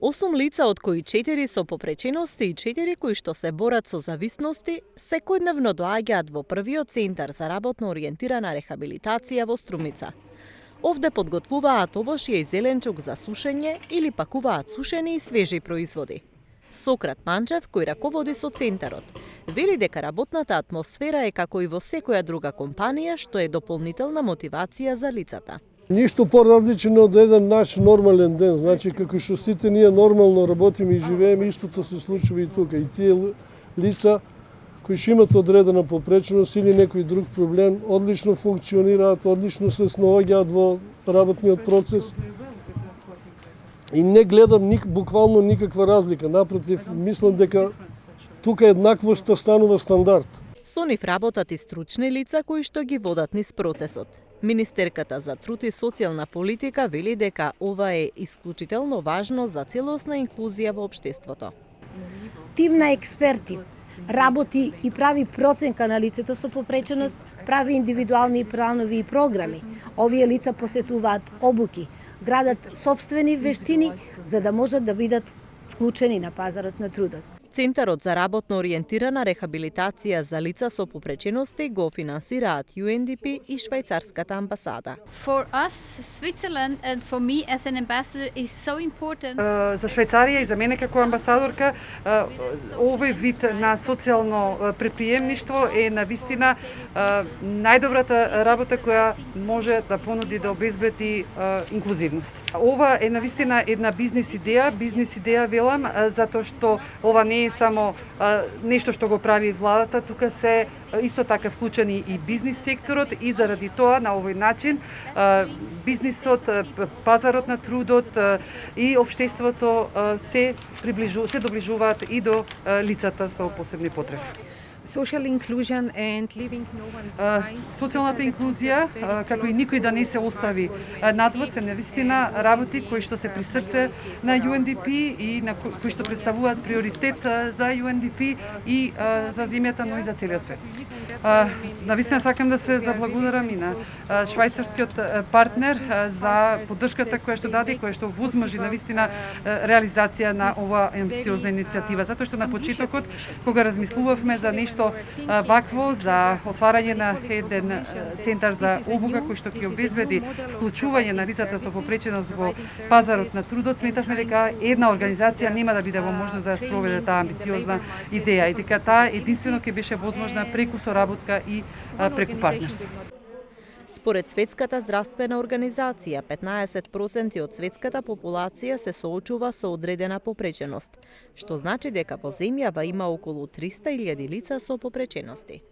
8 лица, од кои 4 со попречености и 4 кои што се борат со зависности, секојдневно доаѓаат во првиот центар за работно ориентирана рехабилитација во Струмица. Овде подготвуваат овошје и зеленчук за сушење или пакуваат сушени и свежи производи. Сократ Манчев, кој раководи со центарот, вели дека работната атмосфера е како и во секоја друга компанија, што е дополнителна мотивација за лицата. Ништо поразлично од еден наш нормален ден, значи како што сите ние нормално работиме и живееме, истото се случува и тука. И тие лица кои што имат одредена попреченост или некој друг проблем, одлично функционираат, одлично се снаоѓаат во работниот процес. И не гледам буквално никаква разлика. Напротив, мислам дека тука еднаквоста станува стандард. Со нив работат и стручни лица кои што ги водат низ процесот. Министерката за труд и социјална политика вели дека ова е исклучително важно за целосна инклузија во општеството. Тим на експерти работи и прави проценка на лицето со попреченост, прави индивидуални планови и програми. Овие лица посетуваат обуки, градат собствени вештини за да можат да бидат вклучени на пазарот на трудот. Центарот за работно ориентирана рехабилитација за лица со попречености го финансираат UNDP и швајцарската амбасада. For us, Switzerland and for me as an ambassador is so important. За Швајцарија и за мене како амбасадорка, овој вид на социјално предприемништво е навистина најдобрата работа која може да понуди да обезбеди инклузивност. Ова е навистина една бизнис идеја велам, затоа што ова не е само нешто што го прави владата, тука се исто така вклучени и бизнис секторот и заради тоа на овој начин бизнисот, пазарот на трудот и општеството се доближуваат и до лицата со посебни потреби. Social inclusion and leaving no one behind. Социјалната инклузија, како и никој да не се остави надвор, се навистина работи кои што се при срце на UNDP и на кои што представуваат приоритет за UNDP и за земјата, но и за целиот свет. Навистина сакам да се заблагодарам и на швајцарскиот партнер за поддршката која што даде и која што возможи навистина реализација на ова амбициозна иницијатива, затоа што на почетокот кога размислувавме за нешто вакво за отварање на еден центар за обука кој што ќе обезбеди вклучување на лицата со попреченост во пазарот на трудот, сметавме дека една организација нема да биде во можност да спроведе таа амбициозна идеја и дека таа единствено ќе беше возможна преку соработка и преку партнерство. Според Светската здравствена организација, 15% од светската популација се соочува со одредена попреченост, што значи дека во земјава има околу 300.000 лица со попречености.